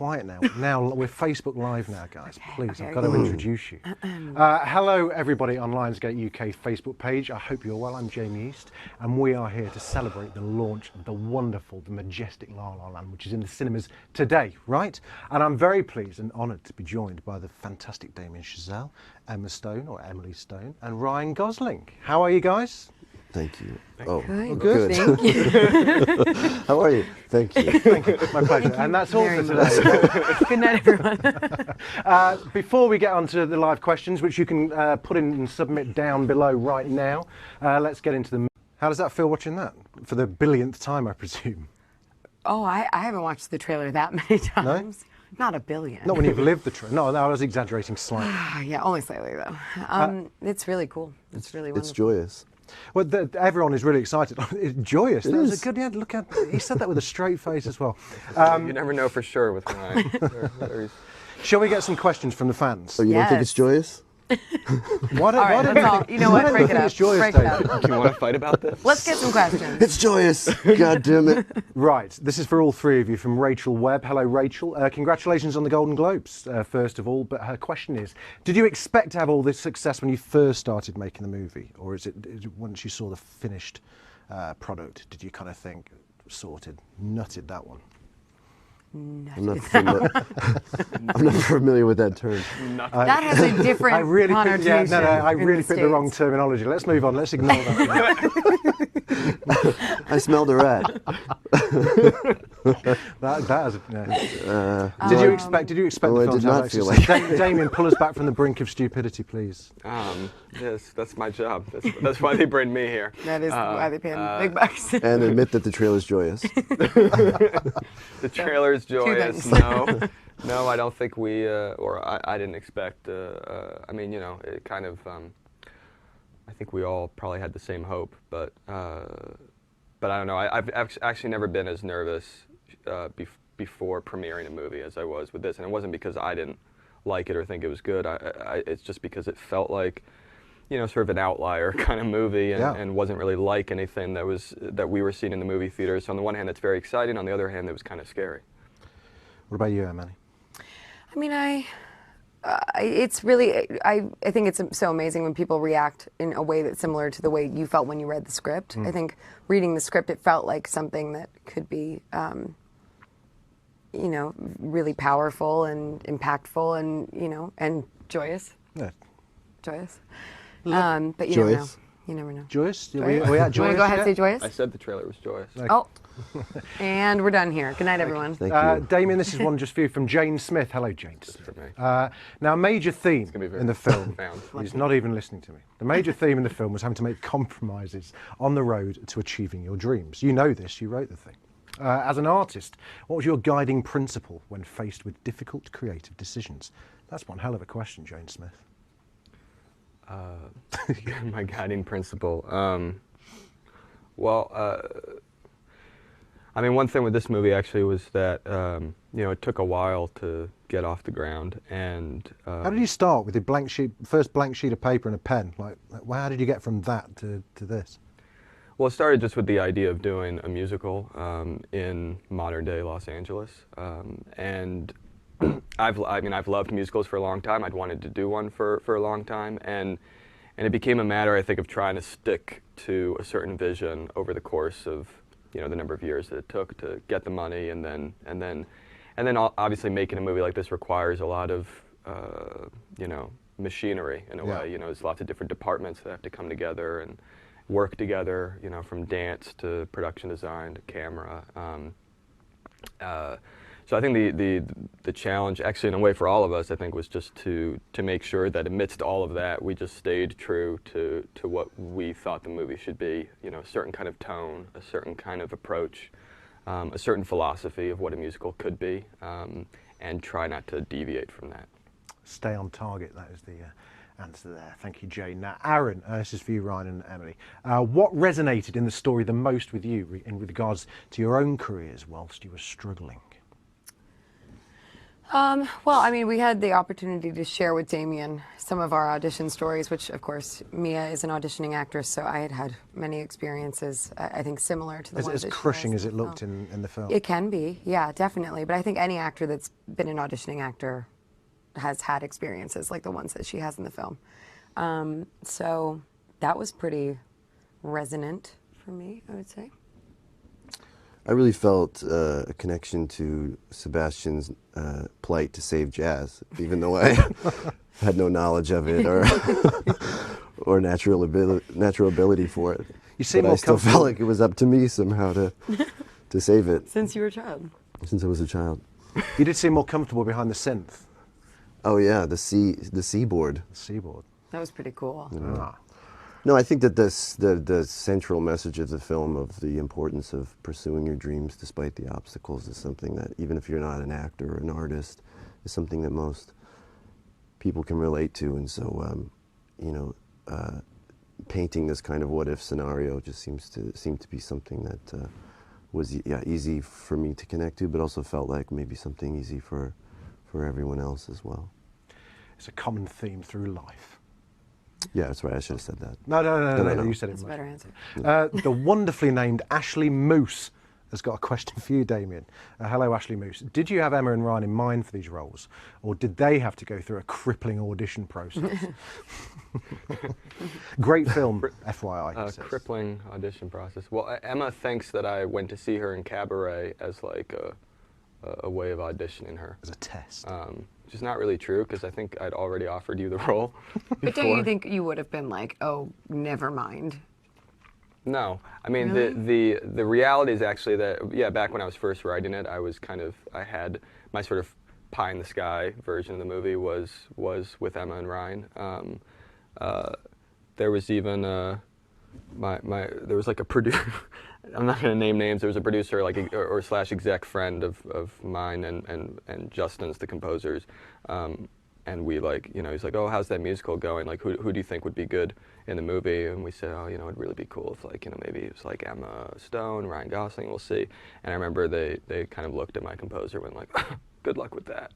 quiet now. Now we're Facebook Live now, guys. Please, I've got to introduce you. Hello, everybody on Lionsgate UK Facebook page. I hope you're well. I'm Jamie East, and we are here to celebrate the launch of the wonderful, the majestic La La Land, which is in the cinemas today, right? And I'm very pleased and honoured to be joined by the fantastic Damien Chazelle, Emma Stone, or Emily Stone, and Ryan Gosling. How are you guys? Thank you. Good. Thank you. How are you? Thank you. Thank you. My pleasure. And that's all for today. Good night, everyone. Before we get on to the live questions, which you can put in and submit down below right now, let's get into them. How does that feel watching that? For the billionth time, I presume. Oh, I haven't watched the trailer that many times. No? Not a billion. Not when you've lived the trailer. No, I was exaggerating slightly. Yeah, only slightly, though. It's really cool. It's really wonderful. It's joyous. Well, everyone is really excited. It's joyous. That was a good. Yeah, look at. He said that with a straight face as well. You never know for sure with Ryan. Shall we get some questions from the fans? So you don't think it's joyous? Why don't you know what? Break it up. Joyous, Break it up. Do you want to fight about this? Let's get some questions. It's joyous. God damn it. Right. This is for all three of you from Rachel Webb. Hello, Rachel. Congratulations on the Golden Globes, first of all. But her question is, did you expect to have all this success when you first started making the movie? Or is it once you saw the finished product, did you kind of think, sorted, nutted that one? I'm not familiar with that term. That has a different connotation. I really picked the wrong terminology. Let's move on. Let's ignore that. I smelled a rat. Did you expect the film to have success? Damien, pull us back from the brink of stupidity, please. Yes, that's my job. That's why they bring me here. That is why they pay him big bucks. And admit that the trailer's joyous. The trailer's joyous. No, I don't think we, or I didn't expect. I mean, you know, it kind of. I think we all probably had the same hope, but I don't know. I've actually never been as nervous before premiering a movie as I was with this, and it wasn't because I didn't like it or think it was good. It's just because it felt like, you know, sort of an outlier kind of movie, and wasn't really like anything that we were seeing in the movie theaters. So on the one hand, it's very exciting. On the other hand, it was kind of scary. What about you, Emily? I mean, it's really, I think it's so amazing when people react in a way that's similar to the way you felt when you read the script. I think reading the script, it felt like something that could be, you know, really powerful and impactful and, you know, and joyous. Yeah. Joyous. But you never know. You never know. Joyous? Joyous? Are we at You want joyous to go ahead yet? and say joyous? I said the trailer was joyous. Okay. Oh. And we're done here. Good night, everyone. Thank you. Damien, this is one just for you from Jane Smith. Hello, Jane. Now, a major theme in the film, he's not even listening to me. The major theme in the film was having to make compromises on the road to achieving your dreams. You know this, you wrote the thing. As an artist, what was your guiding principle when faced with difficult creative decisions? That's one hell of a question, Jane Smith. My guiding principle. I mean, one thing with this movie actually was that you know, it took a while to get off the ground. And how did you start with the first blank sheet of paper and a pen? Like, how did you get from that to this? Well, it started just with the idea of doing a musical in modern day Los Angeles, and I've loved musicals for a long time. I'd wanted to do one for a long time, and it became a matter, I think, of trying to stick to a certain vision over the course of, you know, the number of years that it took to get the money, and then obviously making a movie like this requires a lot of you know, machinery in a way. You know, there's lots of different departments that have to come together and work together. You know, from dance to production design to camera. So I think the challenge, actually in a way for all of us, I think, was just to make sure that amidst all of that, we just stayed true to what we thought the movie should be. You know, a certain kind of tone, a certain kind of approach, a certain philosophy of what a musical could be, and try not to deviate from that. Stay on target, that is the answer there. Thank you, Jane. Now, Aaron, this is for you, Ryan and Emily. What resonated in the story the most with you in regards to your own careers whilst you were struggling? Well, I mean, we had the opportunity to share with Damien some of our audition stories, which of course Mia is an auditioning actress, so I had many experiences, I think, similar to the ones As that she crushing has as in it the looked film. in the film. It can be, yeah, definitely. But I think any actor that's been an auditioning actor has had experiences like the ones that she has in the film. So that was pretty resonant for me, I would say. I really felt a connection to Sebastian's plight to save jazz, even though I had no knowledge of it or natural ability for it. You seem but more I still comfortable. felt like it was up to me somehow to save it Since you were a child. since I was a child. You did seem more comfortable behind the synth, Oh yeah, the seaboard. the seaboard. That was pretty cool. Ah. No, I think that the central message of the film of the importance of pursuing your dreams despite the obstacles is something that, even if you're not an actor or an artist, is something that most people can relate to. And so, painting this kind of what-if scenario just seemed to be something that was easy for me to connect to, but also felt like maybe something easy for everyone else as well. It's a common theme through life. Yeah, that's right. I should have said that. No, you said it That's a much. better answer. The wonderfully named Ashley Moose has got a question for you, Damien. Hello, Ashley Moose. Did you have Emma and Ryan in mind for these roles, or did they have to go through a crippling audition process? Great film, FYI. he says. Crippling audition process. Well, Emma thinks that I went to see her in Cabaret as like a way of auditioning her. As a test. Which is not really true, because I think I'd already offered you the role. But do before. you think you would have been like, oh, never mind? No, I mean Really? the reality is actually that back when I was first writing it, I had my sort of pie in the sky version of the movie was with Emma and Ryan. There was even there was like a producer. I'm not going to name names. There was a producer like or slash exec friend of mine and Justin's, the composers. And we he's like, oh, how's that musical going? Like, who do you think would be good in the movie? And we said, oh, it'd really be cool if maybe it was like Emma Stone, Ryan Gosling, we'll see. And I remember they kind of looked at my composer and went like, good luck with that.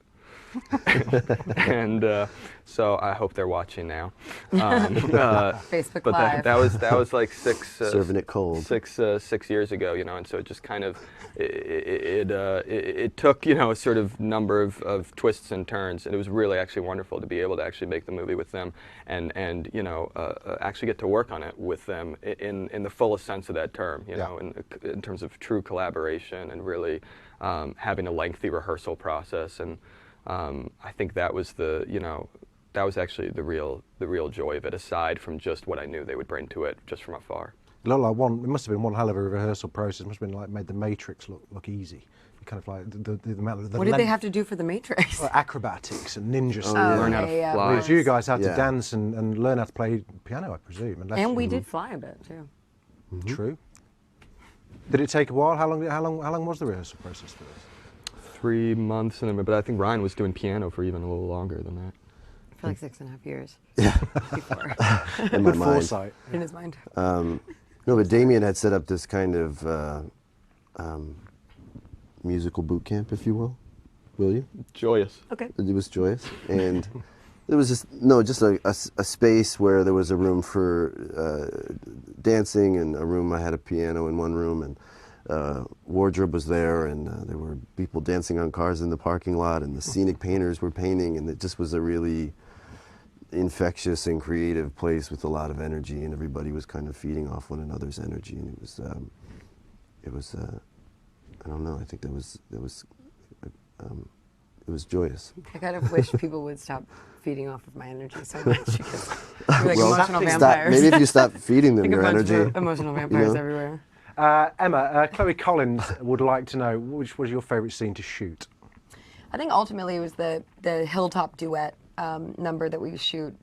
And so I hope they're watching now. Facebook but Live. that was like Serving it cold. 6 years ago, and so it just kind of it took a sort of number of twists and turns, and it was really actually wonderful to be able to actually make the movie with them and actually get to work on it with them in the fullest sense of that term, in terms of true collaboration and really having a lengthy rehearsal process. And I think that was that was actually the real joy of it, aside from just what I knew they would bring to it just from afar. It looked like it must have been one hell of a rehearsal process. It must have been like made the Matrix look easy. Kind of like the amount of the What did they have to do for the Matrix? acrobatics and ninja stuff. yeah. Learn how to yeah, fly. Whereas you guys had to Yeah. dance and learn how to play piano, I presume. And we did fly a bit too. True. Did it take a while? How long was the rehearsal process for this? 3 months, but I think Ryan was doing piano for even a little longer than that. For like 6.5 years. Yeah. Before. In my Good mind. foresight. In his mind. No, but Damien had set up this kind of musical boot camp, if you will you? Joyous. Okay. It was joyous, and there was just a space where there was a room for dancing, and a room I had a piano in one room, and wardrobe was there, and there were people dancing on cars in the parking lot, and the scenic painters were painting, and it just was a really infectious and creative place with a lot of energy, and everybody was kind of feeding off one another's energy, and it was I don't know, I think it was joyous. I kind of wish people would stop feeding off of my energy so much because we're like Well, emotional stop- vampires. maybe if you stop feeding them Like a your bunch energy. of emotional vampires know? everywhere. Emma, Chloe Collins would like to know, which was your favourite scene to shoot? I think ultimately it was the hilltop duet number that we shot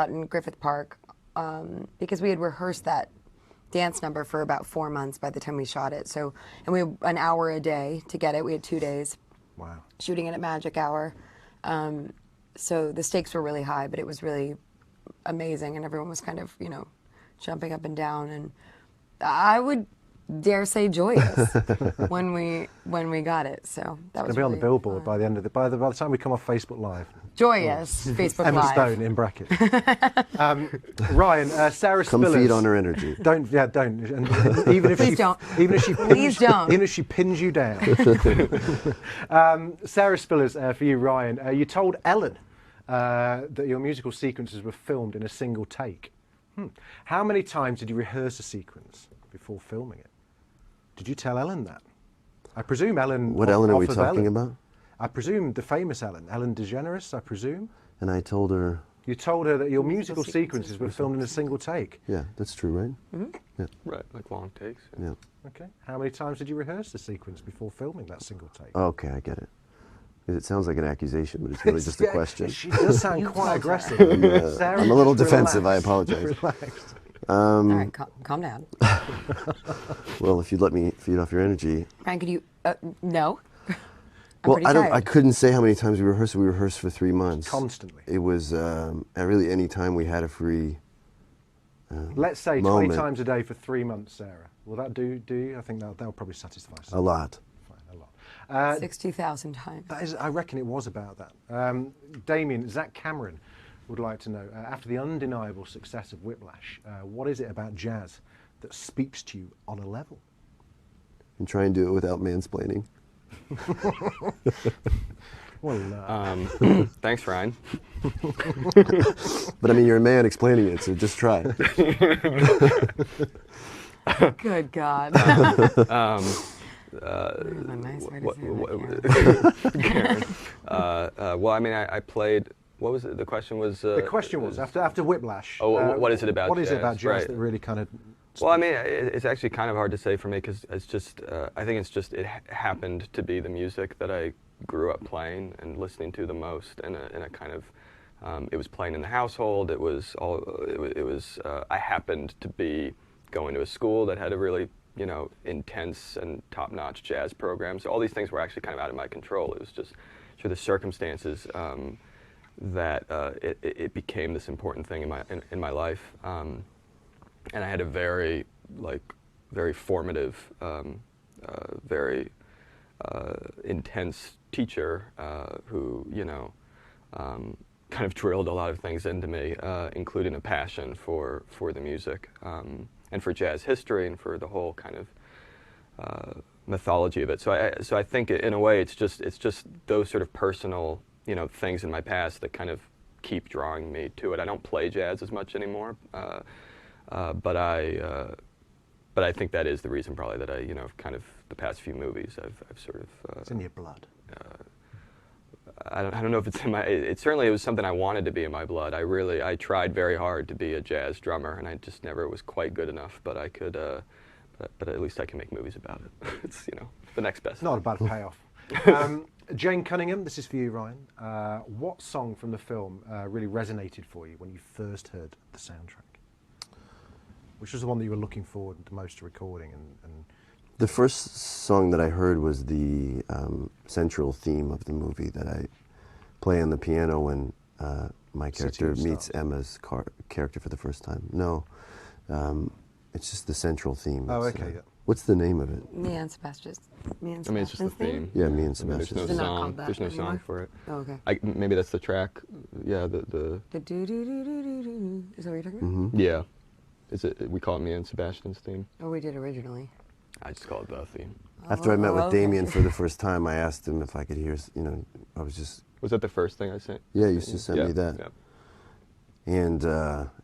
in Griffith Park because we had rehearsed that dance number for about 4 months by the time we shot it. So, and we had an hour a day to get it. We had 2 days. Wow. Shooting it at magic hour. So the stakes were really high, but it was really amazing, and everyone was kind of, jumping up and down. And I would dare say joyous when we got it. So that was It'll be on the really billboard fun. by the end of the by the time we come off Facebook Live. Joyous Facebook Emma Live. Stone in brackets. Ryan, Sarah Come Spillers. feed on her energy. Don't. And even if Please she, don't. Even if she, Please don't. Even if she pins you down. Sarah Spillers, for you, Ryan. You told Ellen that your musical sequences were filmed in a single take. How many times did you rehearse a sequence before filming it? Did you tell Ellen that? I presume Ellen. What Ellen are we off of talking Ellen. about? I presume the famous Ellen DeGeneres, I presume. And I told her, You told her that your musical sequences were filmed in a single take. yeah, that's true, right? Yeah. Right, like long takes. Yeah. Okay. How many times did you rehearse the sequence before filming that single take? Okay, I get it. It sounds like an accusation, but it's really just a Yeah, question. She does sound quite told her. aggressive. Sarah, I'm a little just defensive, relax. I apologize. Relax. All right, calm down. Well, if you'd let me feed off your energy. Ryan, could you? No. I'm Well, pretty I tired. couldn't say how many times we rehearsed. We rehearsed for 3 months. Constantly. It was really any time we had a free. Let's say 20 moment. times a day for 3 months, Sarah. Will that do you? I think that'll probably satisfy us. A lot. Fine, a lot. 60,000 times. That is, I reckon it was about that. Damien, Zach Cameron would like to know, after the undeniable success of Whiplash, what is it about jazz that speaks to you on a level? And try and do it without mansplaining. Well, Thanks, Ryan. But I mean, you're a man explaining it, so just try. Good God. Um, a nice way to what- say that, what- Karen. Karen. Well, I mean, I played. What was it? The question was. the question was, after Whiplash, what is it about what is it jazz? about jazz Right. that really kind of... Well, I mean, it's actually kind of hard to say for me because it's just. I think it's just it happened to be the music that I grew up playing and listening to the most, in a kind of. It was playing in the household. It was all. It was. I happened to be going to a school that had a really, intense and top-notch jazz program. So all these things were actually kind of out of my control. It was just through the circumstances that it became this important thing in my life. And I had a very formative, very intense teacher who, kind of drilled a lot of things into me, including a passion for the music and for jazz history and for the whole kind of mythology of it. So I think in a way it's just those sort of personal things in my past that kind of keep drawing me to it. I don't play jazz as much anymore. But I think that is the reason probably that I, kind of the past few movies I've sort of. It's in your blood. I don't know if it's in my. It certainly was something I wanted to be in my blood. I tried very hard to be a jazz drummer, and I just never was quite good enough. But I could. But at least I can make movies about it. It's the next best. Not a bad payoff. Jane Cunningham, this is for you, Ryan. What song from the film really resonated for you when you first heard the soundtrack? Which was the one that you were looking forward the most to recording? And The first song that I heard was the central theme of the movie that I play on the piano when my City character of meets Stars. Emma's character for the first time. No, it's just the central theme. Oh, It's, okay, yeah. What's the name of it? Me and Sebastian. I mean, it's just the theme. Yeah, me and I mean, there's Sebastian. no Is it not song. called that There's no song anymore? for it. Oh, okay. Maybe that's the track. Yeah, the The do do do do do do. Is that what you're talking about? yeah. Is it? We call it me and Sebastian's theme. Or we did originally. I just call it the theme. After I met with okay. Damien for the first time, I asked him if I could hear, I was just, Was that the first thing I sent? yeah, you used to send Yeah, me that. yeah. And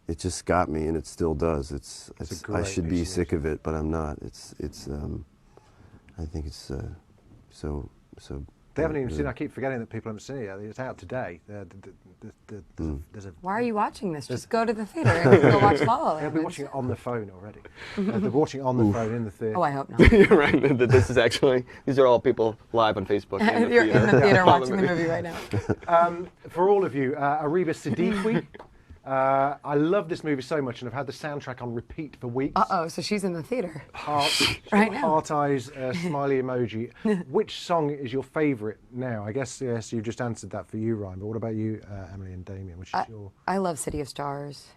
it just got me, and it still does. a I great should piece be of sick of it, but I'm not. I think it's so. they haven't even really- seen. I keep forgetting that people haven't seen it yet. It's out today. There's a. Why are you watching this? Just go to the theater and go watch La La They'll Land. be watching it on the phone already. They're watching it on the phone in the theatre. Oh, I hope not. You're right. This is actually. These are all people live on Facebook. In the You're in the theater. theater Follow watching the movie right now. For all of you, Ariba Siddiqui. I love this movie so much, and I've had the soundtrack on repeat for weeks. Uh-oh, so she's in the theater. Heart, Right now. heart eyes, smiley emoji. Which song is your favourite now? I guess yes, you've just answered that for you, Ryan. But what about you, Emily and Damien? Which is your? I love City of Stars.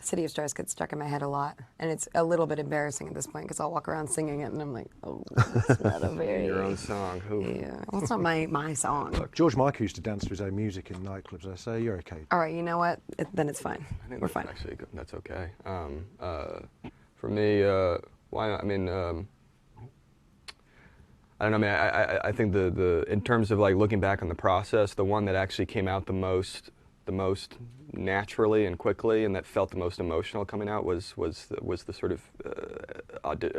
City of Stars gets stuck in my head a lot, and it's a little bit embarrassing at this point because I'll walk around singing it, and I'm like, oh, it's not a very Your own song. Who? Yeah, well, it's not my song. George Michael used to dance to his own music in nightclubs. I say you're okay. All right, you know what? Then it's fine. I think We're that's fine. actually good. That's okay. For me, why not? I mean, I don't know. I mean, I think the in terms of like looking back on the process, the one that actually came out the most naturally and quickly, and that felt the most emotional coming out was the sort of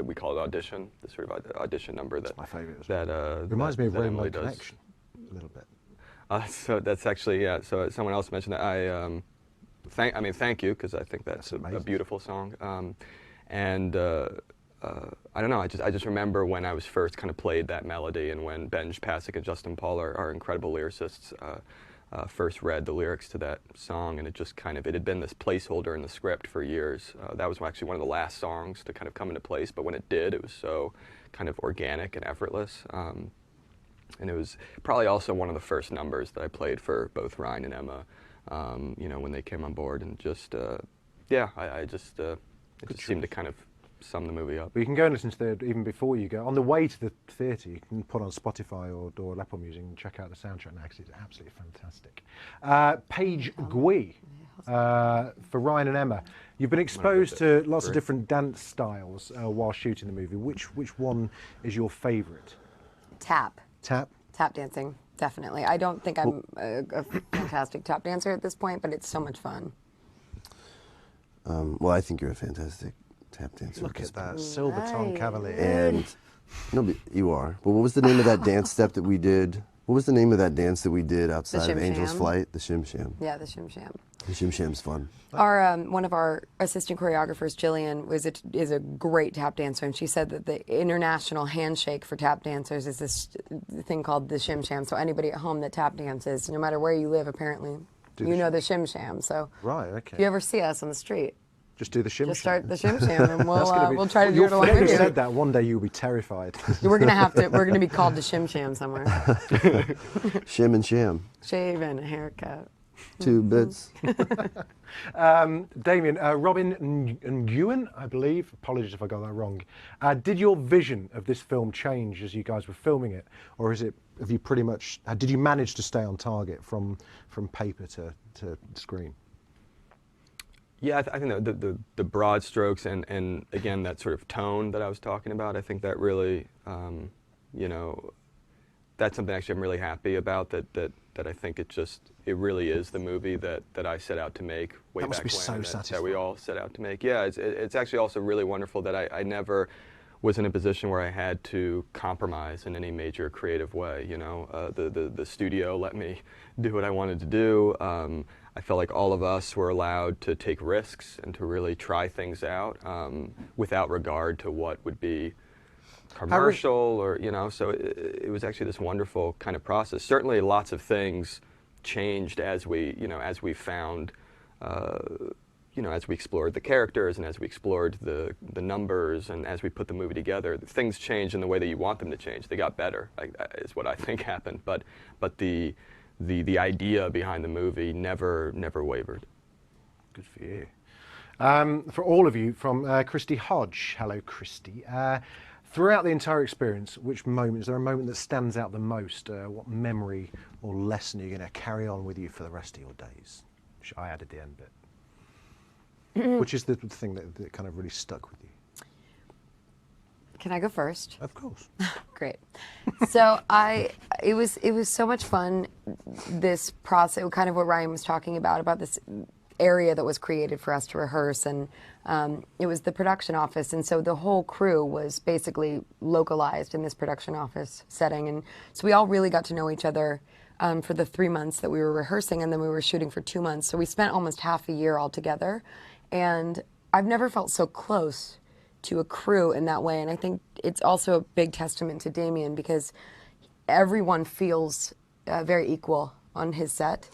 we call it audition, the sort of audition number that my favourite. That reminds me of that Rainbow Emily does. Connection a little bit. So that's actually, yeah. So someone else mentioned that. Thank you, because I think that's a beautiful song. I don't know. I just remember when I was first kind of played that melody, and when Benj Pasek and Justin Paul, our incredible lyricists, first read the lyrics to that song, and it had been this placeholder in the script for years. That was actually one of the last songs to kind of come into place, but when it did, it was so kind of organic and effortless. And it was probably also one of the first numbers that I played for both Ryan and Emma, when they came on board, and just, it just seemed to kind of sum the movie up. But you can go and listen to it even before you go. On the way to the theatre, you can put on Spotify or Apple Music and check out the soundtrack now, because it's absolutely fantastic. Paige Gui, for Ryan and Emma. You've been exposed to lots of different dance styles while shooting the movie. Which one is your favourite? Tap. Tap? Tap dancing, definitely. I don't think I'm a fantastic tap dancer at this point, but it's so much fun. Well, I think you're a fantastic tap dancer. Look at that, silver tongue cavalier. And no, but you are. But what was the name of that dance step that we did? What was the name of that dance that we did outside of Angel's Flight? The Shim Sham. Yeah, the Shim Sham. The Shim Sham's fun. Our one of our assistant choreographers, Jillian, is a great tap dancer, and she said that the international handshake for tap dancers is this thing called the Shim Sham. So anybody at home that tap dances, no matter where you live, apparently, you know the Shim Sham. So right, okay. if you ever see us on the street, just do the Shim Sham. Just start the Shim Sham, and we'll try to do it along with you. You said that, one day you'll be terrified. We're gonna be called the Shim Sham somewhere. Shim and Sham. Shave and a haircut. 2 bits. Damien, Robin Nguyen, I believe, apologies if I got that wrong. Did your vision of this film change as you guys were filming it, or did you manage to stay on target from paper to screen? Yeah, I think that the broad strokes and again that sort of tone that I was talking about, I think that really, that's something actually I'm really happy about, that I think it really is the movie that I set out to make way back when. That must be so satisfying. That we all set out to make. Yeah, it's actually also really wonderful that I never was in a position where I had to compromise in any major creative way. The studio let me do what I wanted to do. I felt like all of us were allowed to take risks and to really try things out without regard to what would be commercial or, so it was actually this wonderful kind of process. Certainly lots of things changed as we found, as we explored the characters and as we explored the numbers and as we put the movie together. Things changed in the way that you want them to change. They got better, is what I think happened. But the idea behind the movie never wavered. Good for you. For all of you, from Christy Hodge. Hello, Christy. Throughout the entire experience, is there a moment that stands out the most? What memory or lesson are you going to carry on with you for the rest of your days? Which I added the end bit. Which is the thing that kind of really stuck with you? Can I go first? Of course. Great. So it was so much fun, this process, kind of what Ryan was talking about this area that was created for us to rehearse, and it was the production office, and so the whole crew was basically localized in this production office setting, and so we all really got to know each other for the 3 months that we were rehearsing, and then we were shooting for 2 months, so we spent almost half a year all together, and I've never felt so close to a crew in that way, and I think it's also a big testament to Damien, because everyone feels very equal on his set,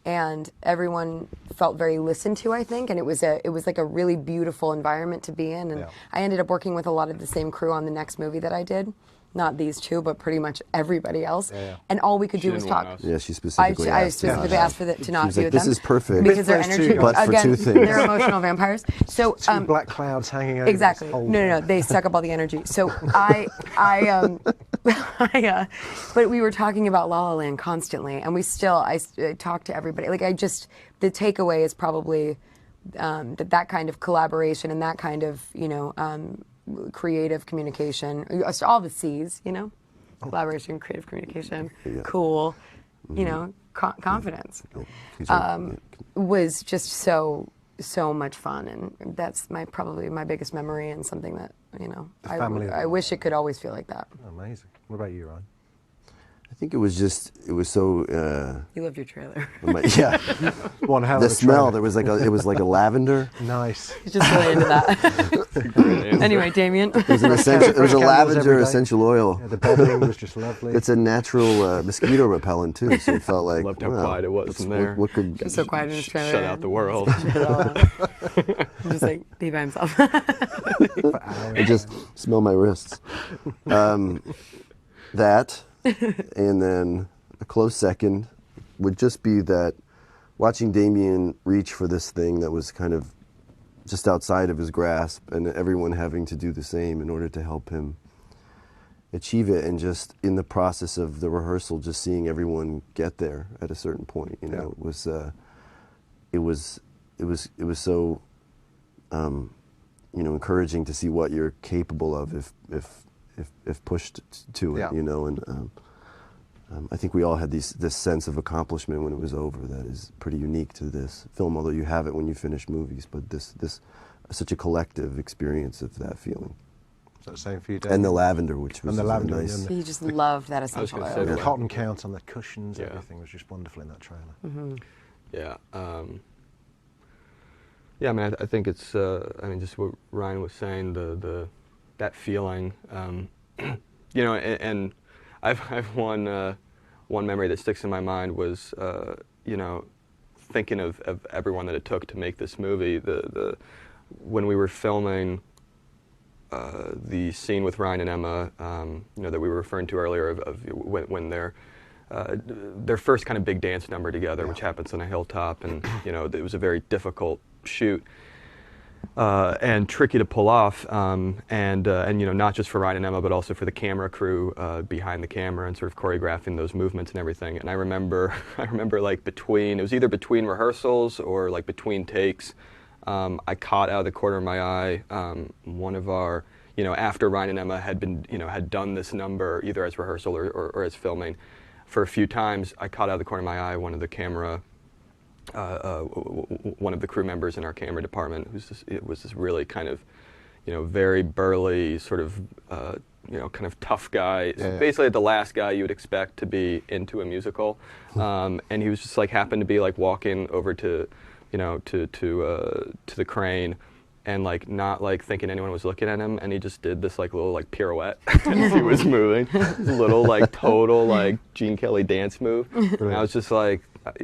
and everyone felt very listened to, I think, and it was like a really beautiful environment to be in, and I ended up working with a lot of the same crew on the next movie that I did, not these two, but pretty much everybody else. Yeah. And all we could do was didn't want talk. us. Yeah, she specifically I asked. specifically asked for to not She's be like, with this them. is perfect. Because their But for energy, two- but for again, two things. they're emotional vampires. So Two black clouds hanging over. exactly. This whole No. They suck up all the energy. So but we were talking about La La Land constantly, and I talk to everybody. Like the takeaway is probably that kind of collaboration and that kind of creative communication, all the C's, collaboration, creative communication, cool, confidence, was just so much fun, and that's probably my biggest memory, and something that I wish it could always feel like that. Amazing. What about you, Ryan? I think it was so. You loved your trailer. Yeah. One hell of The a smell. trailer. It was like a lavender. Nice. He's just really into that. Anyway, Damien. It was a lavender every day. essential oil. Yeah, the bedding was just lovely. It's a natural mosquito repellent too, so it felt like. Loved how wow, quiet it was in there. What could He's so quiet in his trailer. Shut out the world. Just like be by himself. for hours. I just smell my wrists. That, and then a close second would just be that watching Damien reach for this thing that was kind of just outside of his grasp, and everyone having to do the same in order to help him achieve it, and just in the process of the rehearsal, just seeing everyone get there at a certain point. It was so encouraging to see what you're capable of if pushed to it. And I think we all had this sense of accomplishment when it was over that is pretty unique to this film, although you have it when you finish movies, but this such a collective experience of that feeling. Is that the same for you, Dave? And the lavender, which was And the lavender, nice. yeah. You just loved that essential gonna oil. say The cotton count on the cushions, Yeah. everything was just wonderful in that trailer. Mm-hmm. Yeah. Yeah, I mean, I think it's, just what Ryan was saying, that feeling, and I've one memory that sticks in my mind was, thinking of everyone that it took to make this movie. When we were filming the scene with Ryan and Emma, that we were referring to earlier of when their first kind of big dance number together, which happens on a hilltop, and it was a very difficult shoot. And tricky to pull off, and not just for Ryan and Emma, but also for the camera crew behind the camera and sort of choreographing those movements and everything. And I remember like it was either between rehearsals or like between takes, I caught out of the corner of my eye one of our, after Ryan and Emma had done this number either as rehearsal or as filming, for a few times, I caught out of the corner of my eye one of the camera. One of the crew members in our camera department, it was this really kind of, very burly, sort of, kind of tough guy. Yeah. Basically, the last guy you would expect to be into a musical, and he was just like happened to be like walking over to the crane, and like not like thinking anyone was looking at him, and he just did this like little like pirouette as he was moving, little like total like Gene Kelly dance move, and I was just like.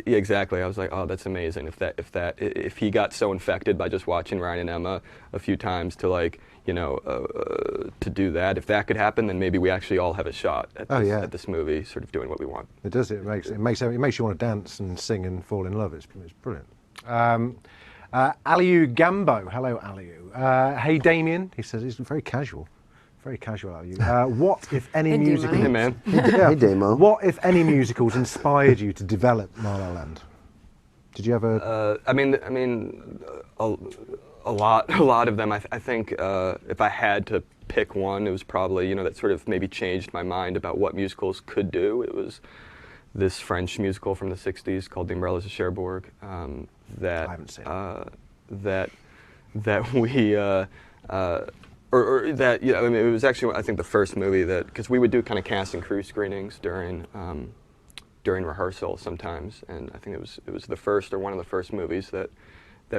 Yeah, exactly. I was like, oh, that's amazing. If he got so infected by just watching Ryan and Emma a few times to like, to do that, if that could happen, then maybe we actually all have a shot at this movie, sort of doing what we want. It does. It makes you want to dance and sing and fall in love. It's brilliant. Aliu Gambo. Hello, Aliu. Hey, Damien. He says he's very casual. Very casual, Aliu. What, if any, Hey, musicals? Hey, man. Yeah. Hey, Damo. What, if any, musicals inspired you to develop La La Land? Did you ever? A lot of them. I think if I had to pick one, it was probably that sort of maybe changed my mind about what musicals could do. It was this French musical from the '60s called The Umbrellas of Cherbourg. That I haven't seen it. that we. Or that it was actually I think the first movie that, because we would do kind of cast and crew screenings during rehearsal sometimes, and I think it was the first or one of the first movies that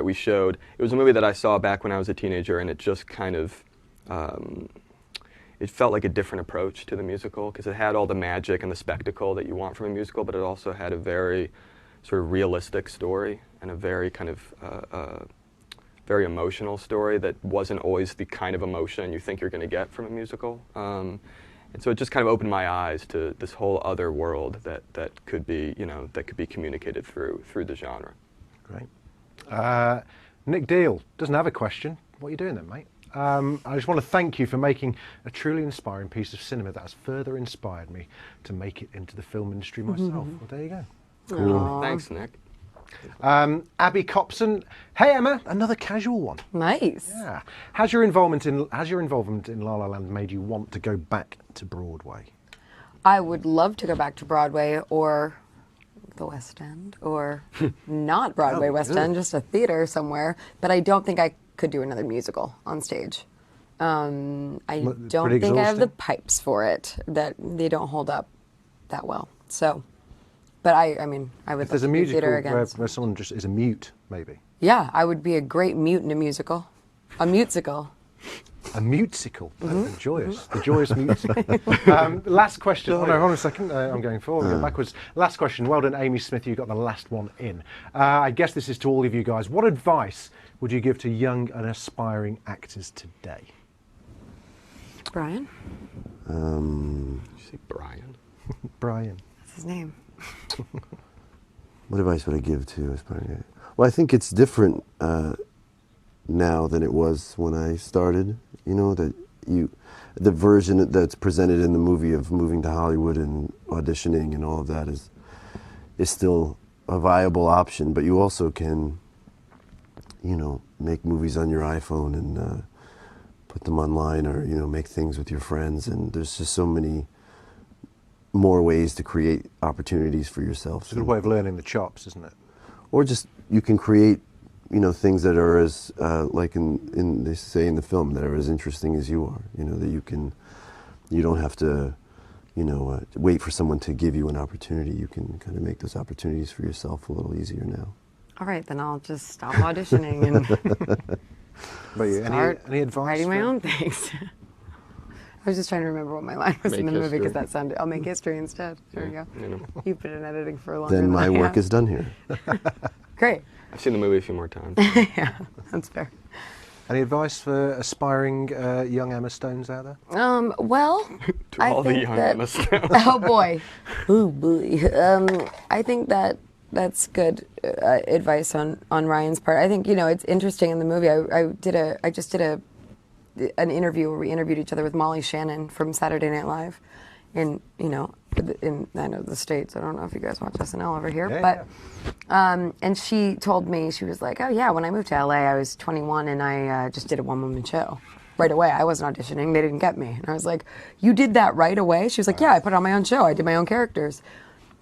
we showed. It was a movie that I saw back when I was a teenager, and it just kind of it felt like a different approach to the musical, because it had all the magic and the spectacle that you want from a musical, but it also had a very sort of realistic story and a very kind of very emotional story that wasn't always the kind of emotion you think you're going to get from a musical. And so it just kind of opened my eyes to this whole other world that could be, that could be communicated through the genre. Great. Nick Deal doesn't have a question. What are you doing then, mate? I just want to thank you for making a truly inspiring piece of cinema that has further inspired me to make it into the film industry myself. Well, there you go. Cool. Thanks, Nick. Abby Copson. Hey Emma, another casual one. Nice. Yeah. Has your involvement in La La Land made you want to go back to Broadway? I would love to go back to Broadway or the West End, or not Broadway, West End, just a theater somewhere. But I don't think I could do another musical on stage. I don't think I have the pipes for it. That they don't hold up that well. So. But I mean, I would. If there's a musical where someone just is a mute, maybe. Yeah, I would be a great mute in a musical. A mutesicle. A mutesicle. Joyous. The joyous mutesicle. Last question. Oh, no, hold on a second. I'm going forward, going backwards. Last question. Well done, Amy Smith. You got the last one in. I guess this is to all of you guys. What advice would you give to young and aspiring actors today? Brian? Did you say Brian? Brian. That's his name. What advice would I give to aspiring? Well, I think it's different now than it was when I started. The version that's presented in the movie of moving to Hollywood and auditioning and all of that is still a viable option. But you also can, make movies on your iPhone and put them online, or make things with your friends. And there's just so many more ways to create opportunities for yourself. It's a good way of learning the chops, isn't it? Or just you can create, things that are as like in they say in the film, that are as interesting as you are. That you don't have to, wait for someone to give you an opportunity. You can kind of make those opportunities for yourself a little easier now. All right, then I'll just stop auditioning and But you, any advice? Writing my own things. I was just trying to remember what my line was in the movie, because that sounded. I'll make history instead. There you go. You've been in editing for a long time. Then my work is done here. Great. I've seen the movie a few more times. Yeah, that's fair. Any advice for aspiring young Emma Stones out there? Well, to all the young Emma Stones. Oh boy, oh boy. I think that's good advice on Ryan's part. I think it's interesting in the movie. I just did an interview where we interviewed each other with Molly Shannon from Saturday Night Live, in I know the States. I don't know if you guys watch SNL over here, and she told me, she was like, oh yeah, when I moved to LA, I was 21 and I just did a one-woman show. Right away, I wasn't auditioning, they didn't get me. And I was like, you did that right away? She was like, yeah, I put on my own show, I did my own characters.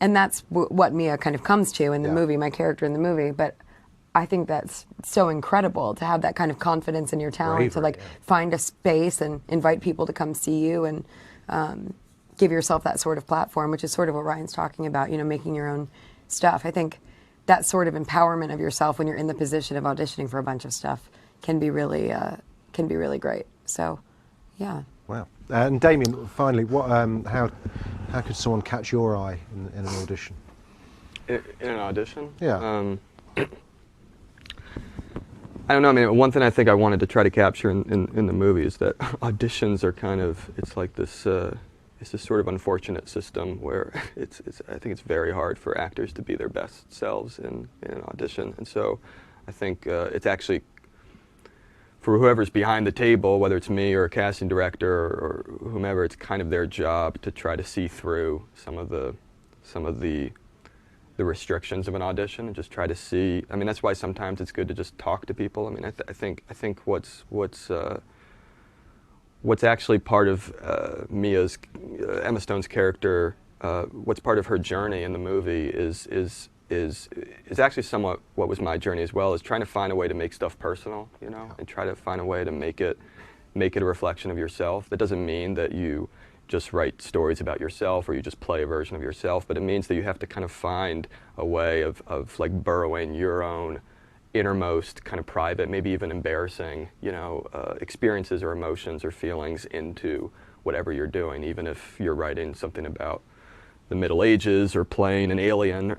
And that's what Mia kind of comes to in the movie, my character in the movie. But I think that's so incredible to have that kind of confidence in your talent, to find a space and invite people to come see you, and give yourself that sort of platform, which is sort of what Ryan's talking about, making your own stuff. I think that sort of empowerment of yourself when you're in the position of auditioning for a bunch of stuff can be really great. So, yeah. Wow. And Damien, finally, what? How could someone catch your eye in an audition? In an audition? Yeah. I don't know. I mean, one thing I think I wanted to try to capture in the movie is that auditions are kind of, it's like this, it's this sort of unfortunate system where I think it's very hard for actors to be their best selves in an audition. And so I think it's actually, for whoever's behind the table, whether it's me or a casting director or whomever, it's kind of their job to try to see through some of the restrictions of an audition and just try to see. I mean, that's why sometimes it's good to just talk to people. I mean, I think what's actually part of Mia's Emma Stone's character, what's part of her journey in the movie is actually somewhat what was my journey as well, is trying to find a way to make stuff personal, and try to find a way to make it a reflection of yourself. That doesn't mean that you just write stories about yourself or you just play a version of yourself, but it means that you have to kind of find a way of like burrowing your own innermost kind of private, maybe even embarrassing, experiences or emotions or feelings into whatever you're doing, even if you're writing something about the Middle Ages or playing an alien,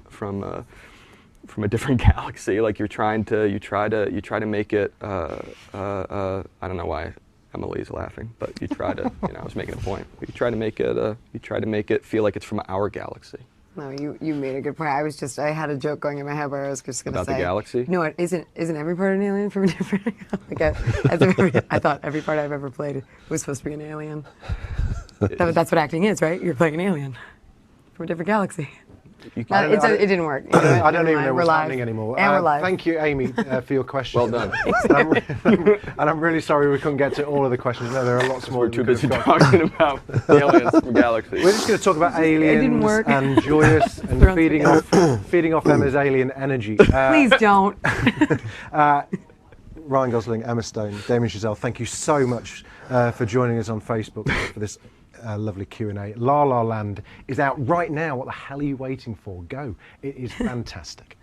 from a different galaxy. Like you try to make it. I don't know why Emily's laughing, but you try to, I was making a point. You try to make it feel like it's from our galaxy. No, you made a good point. I had a joke going in my head where I was just going to say. About the galaxy? No, it isn't every part an alien from a different, I thought every part I've ever played was supposed to be an alien. That's what acting is, right? You're playing an alien from a different galaxy. It didn't work. I don't even know what's happening anymore. And we're live. Thank you, Amy, for your question. Well done. And I'm really sorry we couldn't get to all of the questions. No, there are lots more. We're too busy talking about aliens from galaxies. We're just going to talk about aliens didn't work. and joyous and feeding off Emma's alien energy. Please don't. Ryan Gosling, Emma Stone, Damien Chazelle, thank you so much for joining us on Facebook for this lovely Q&A. La La Land is out right now. What the hell are you waiting for? Go. It is fantastic.